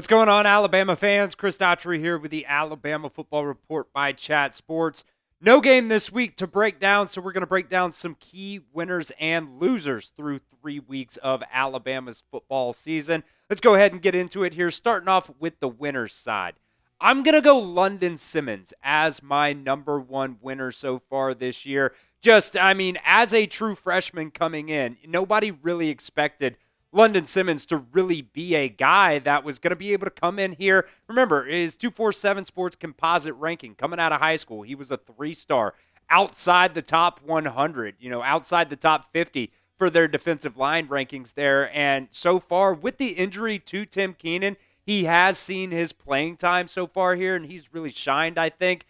What's going on, Alabama fans? Chris Daughtry here with the Alabama Football Report by Chat Sports. No game this week to break down, so we're going to break down some key winners and losers through 3 weeks of Alabama's football season. Let's go ahead and get into it here, starting off with the winners side. I'm going to go London Simmons as my number one winner so far this year. As a true freshman coming in, nobody really expected London Simmons to really be a guy that was going to be able to come in here. Remember, his 247 Sports composite ranking coming out of high school, he was a 3-star outside the top 100, outside the top 50 for their defensive line rankings there. And so far, with the injury to Tim Keenan, he has seen his playing time so far here, and he's really shined, I think,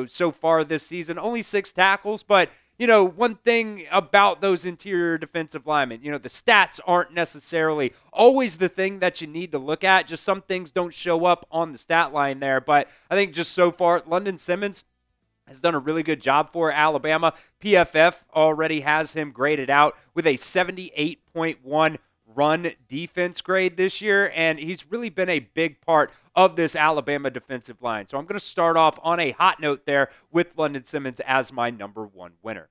so far this season. Only 6 tackles, but one thing about those interior defensive linemen, the stats aren't necessarily always the thing that you need to look at. Just some things don't show up on the stat line there. But I think just so far, London Simmons has done a really good job for Alabama. PFF already has him graded out with a 78.1 run defense grade this year, and he's really been a big part of this Alabama defensive line. So I'm going to start off on a hot note there with London Simmons as my number one winner.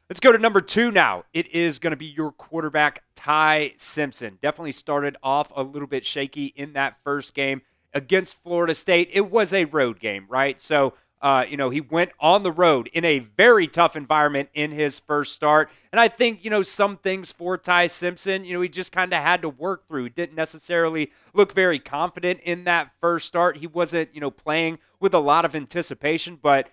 Let's go to number 2 now. It is going to be your quarterback, Ty Simpson. Definitely started off a little bit shaky in that first game against Florida State. It was a road game, right? So he went on the road in a very tough environment in his first start. And I think, some things for Ty Simpson, he just kind of had to work through. He didn't necessarily look very confident in that first start. He wasn't, playing with a lot of anticipation. But,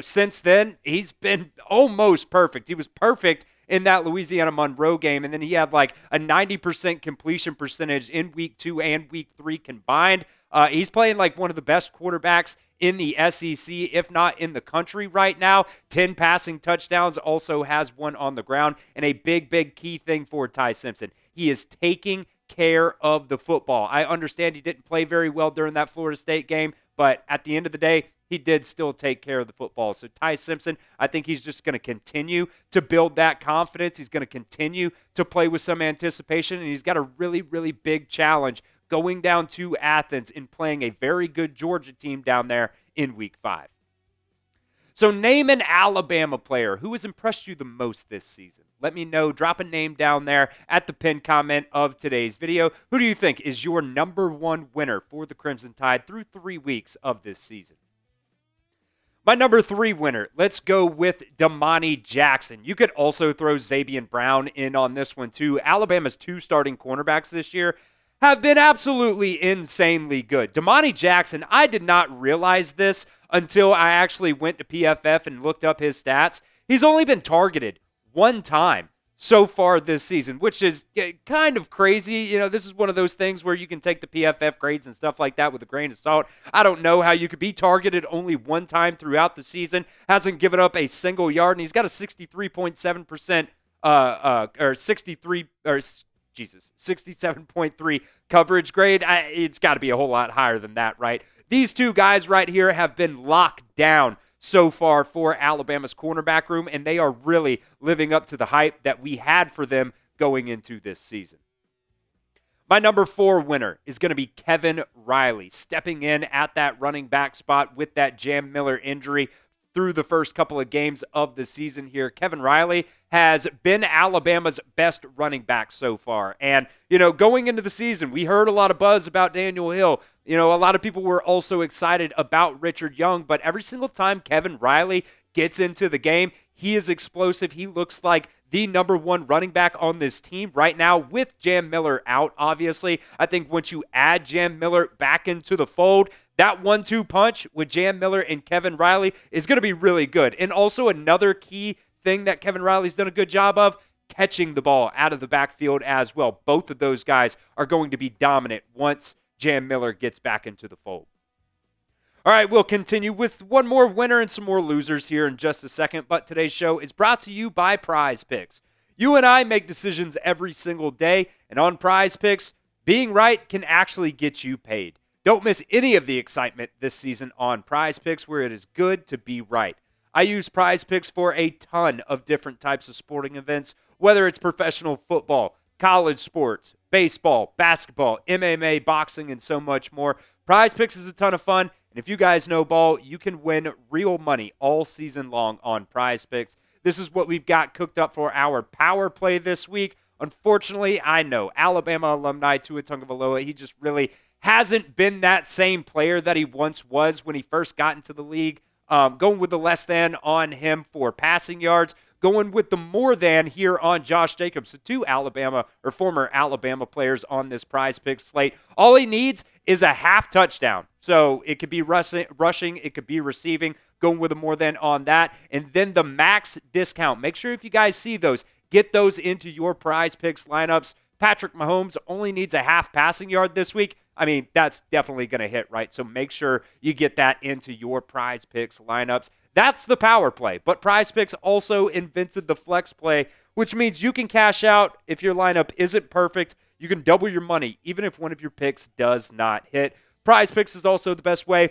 since then, he's been almost perfect. He was perfect in that Louisiana Monroe game. And then he had like a 90% completion percentage in week 2 and week 3 combined. He's playing like one of the best quarterbacks in the SEC, if not in the country right now. 10 passing touchdowns, also has one on the ground. And a big, big key thing for Ty Simpson, he is taking care of the football. I understand he didn't play very well during that Florida State game, but at the end of the day, he did still take care of the football. So Ty Simpson, I think he's just going to continue to build that confidence. He's going to continue to play with some anticipation, and he's got a really, really big challenge going down to Athens and playing a very good Georgia team down there in week 5. So name an Alabama player who has impressed you the most this season. Let me know. Drop a name down there at the pinned comment of today's video. Who do you think is your number one winner for the Crimson Tide through 3 weeks of this season? My number 3 winner, let's go with Domani Jackson. You could also throw Jaeden Brown in on this one too. Alabama's 2 starting cornerbacks this year have been absolutely insanely good. Domani Jackson, I did not realize this until I actually went to PFF and looked up his stats. He's only been targeted 1 time so far this season, which is kind of crazy. This is one of those things where you can take the PFF grades and stuff like that with a grain of salt. I don't know how you could be targeted only 1 time throughout the season, hasn't given up a single yard, and he's got a 63.7% 67.3 coverage grade. It's got to be a whole lot higher than that, right? These 2 guys right here have been locked down so far for Alabama's cornerback room, and they are really living up to the hype that we had for them going into this season. My number 4 winner is going to be Kevin Riley, stepping in at that running back spot with that Jam Miller injury through the first couple of games of the season here. Kevin Riley has been Alabama's best running back so far. And, going into the season, we heard a lot of buzz about Daniel Hill. A lot of people were also excited about Richard Young, but every single time Kevin Riley gets into the game, he is explosive. He looks like the number 1 running back on this team right now with Jam Miller out, obviously. I think once you add Jam Miller back into the fold, that 1-2 punch with Jam Miller and Kevin Riley is going to be really good. And also another key thing that Kevin Riley's done a good job of, catching the ball out of the backfield as well. Both of those guys are going to be dominant once Jam Miller gets back into the fold. All right, we'll continue with one more winner and some more losers here in just a second, but today's show is brought to you by Prize Picks. You and I make decisions every single day, and on Prize Picks, being right can actually get you paid. Don't miss any of the excitement this season on Prize Picks, where it is good to be right. I use Prize Picks for a ton of different types of sporting events, whether it's professional football, college sports, baseball, basketball, MMA, boxing, and so much more. Prize Picks is a ton of fun, and if you guys know ball, you can win real money all season long on Prize Picks. This is what we've got cooked up for our power play this week. Unfortunately, I know Alabama alumni Tua Tagovailoa, he just really hasn't been that same player that he once was when he first got into the league. Going with the less than on him for passing yards. Going with the more than here on Josh Jacobs. So two Alabama or former Alabama players on this Prize Picks slate. All he needs is a half touchdown. So it could be rushing, it could be receiving. Going with a more than on that. And then the max discount. Make sure if you guys see those, get those into your Prize Picks lineups. Patrick Mahomes only needs a half passing yard this week. I mean, that's definitely going to hit, right? So make sure you get that into your Prize Picks lineups. That's the power play. But Prize Picks also invented the flex play, which means you can cash out if your lineup isn't perfect. You can double your money, even if one of your picks does not hit. Prize Picks is also the best way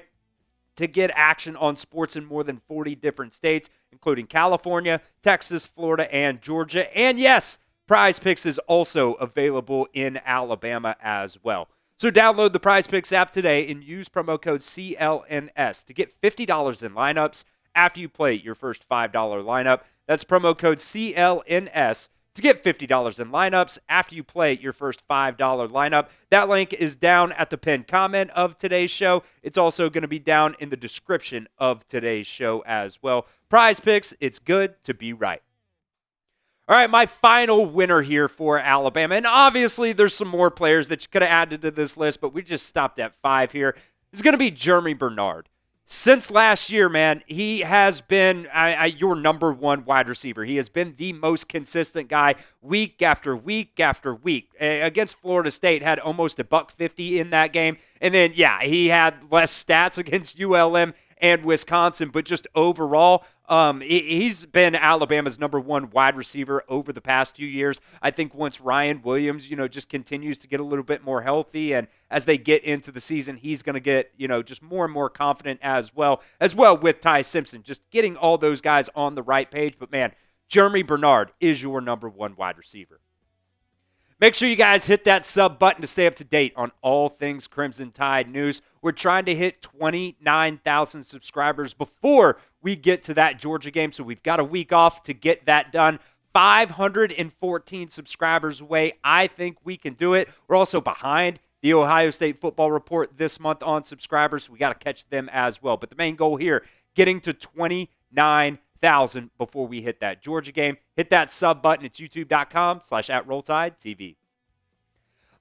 to get action on sports in more than 40 different states, including California, Texas, Florida, and Georgia. And yes, Prize Picks is also available in Alabama as well. So download the Prize Picks app today and use promo code CLNS to get $50 in lineups after you play your first $5 lineup. That's promo code CLNS to get $50 in lineups after you play your first $5 lineup. That link is down at the pinned comment of today's show. It's also going to be down in the description of today's show as well. Prize Picks, it's good to be right. All right, my final winner here for Alabama. And obviously, there's some more players that you could have added to this list, but we just stopped at 5 here. It's going to be Germie Bernard. Since last year, man, he has been your number one wide receiver. He has been the most consistent guy week after week after week. Against Florida State, had almost a $150 in that game. And then, yeah, he had less stats against ULM and Wisconsin, but just overall, he's been Alabama's number one wide receiver over the past few years. I think once Ryan Williams, just continues to get a little bit more healthy, and as they get into the season, he's going to get, just more and more confident as well with Ty Simpson, just getting all those guys on the right page. But man, Germie Bernard is your number one wide receiver. Make sure you guys hit that sub button to stay up to date on all things Crimson Tide news. We're trying to hit 29,000 subscribers before we get to that Georgia game, so we've got a week off to get that done. 514 subscribers away. I think we can do it. We're also behind the Ohio State football report this month on subscribers. We got to catch them as well. But the main goal here, getting to 29,000 before we hit that Georgia game. Hit that sub button. It's youtube.com/@RollTideTV.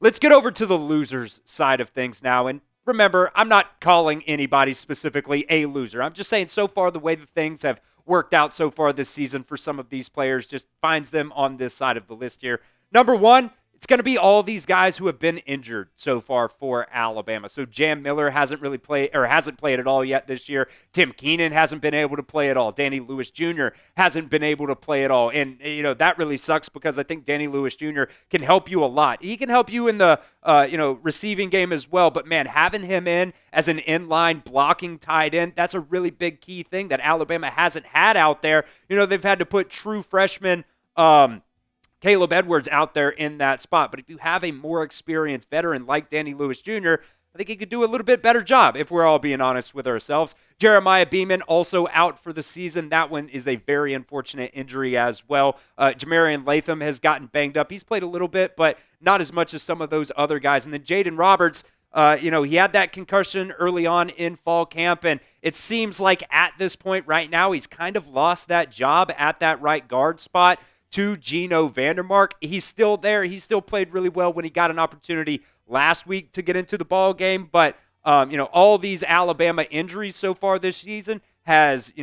Let's get over to the losers side of things now. And remember, I'm not calling anybody specifically a loser. I'm just saying so far the way that things have worked out so far this season for some of these players just finds them on this side of the list here. Number one, it's going to be all these guys who have been injured so far for Alabama. So Jam Miller hasn't played at all yet this year. Tim Keenan hasn't been able to play at all. Danny Lewis Jr. hasn't been able to play at all. And, that really sucks because I think Danny Lewis Jr. can help you a lot. He can help you in the, receiving game as well. But, man, having him in as an inline blocking tight end, that's a really big key thing that Alabama hasn't had out there. They've had to put true freshmen, Caleb Edwards out there in that spot. But if you have a more experienced veteran like Danny Lewis Jr., I think he could do a little bit better job if we're all being honest with ourselves. Jeremiah Beaman also out for the season. That one is a very unfortunate injury as well. Jah-Marien Latham has gotten banged up. He's played a little bit, but not as much as some of those other guys. And then Jaeden Roberts, he had that concussion early on in fall camp, and it seems like at this point right now he's kind of lost that job at that right guard spot to Geno Vandermark. He's still there. He still played really well when he got an opportunity last week to get into the ball game. But, all these Alabama injuries so far this season has,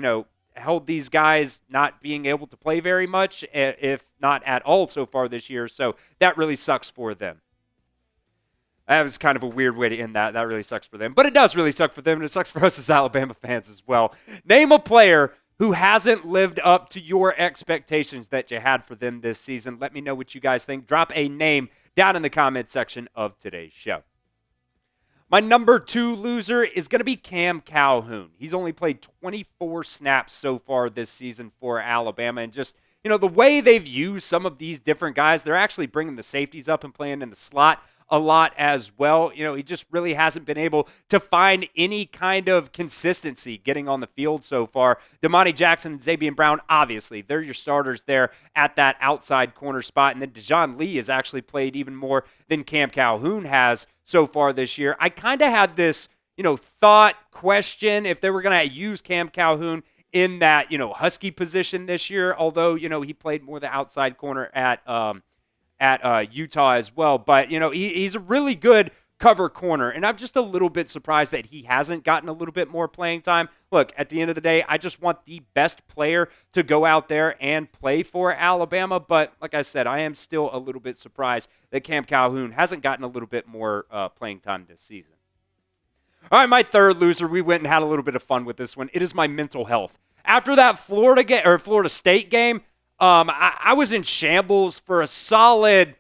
held these guys not being able to play very much, if not at all so far this year. So that really sucks for them. That was kind of a weird way to end that. That really sucks for them. But it does really suck for them, and it sucks for us as Alabama fans as well. Name a player who hasn't lived up to your expectations that you had for them this season. Let me know what you guys think. Drop a name down in the comments section of today's show. My number 2 loser is going to be Cam Calhoun. He's only played 24 snaps so far this season for Alabama, and just, the way they've used some of these different guys, they're actually bringing the safeties up and playing in the slot a lot as well. He just really hasn't been able to find any kind of consistency getting on the field so far. Domani Jackson and Xavier Brown, obviously, they're your starters there at that outside corner spot. And then Dejon Lee has actually played even more than Cam Calhoun has so far this year. I kind of had this, thought question if they were going to use Cam Calhoun in that, Husky position this year, although, he played more the outside corner at Utah as well. But, he's a really good cover corner, and I'm just a little bit surprised that he hasn't gotten a little bit more playing time. Look, at the end of the day, I just want the best player to go out there and play for Alabama. But like I said, I am still a little bit surprised that Cam Calhoun hasn't gotten a little bit more playing time this season. All right, my third loser, we went and had a little bit of fun with this one. It is my mental health. After that Florida State game, I was in shambles for a solid,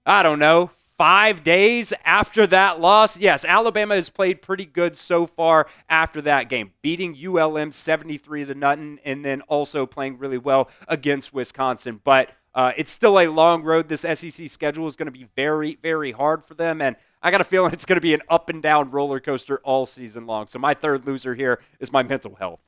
5 days after that loss. Yes, Alabama has played pretty good so far after that game, beating ULM 73-0, and then also playing really well against Wisconsin. But it's still a long road. This SEC schedule is going to be very, very hard for them, and I got a feeling it's going to be an up and down roller coaster all season long. So my third loser here is my mental health.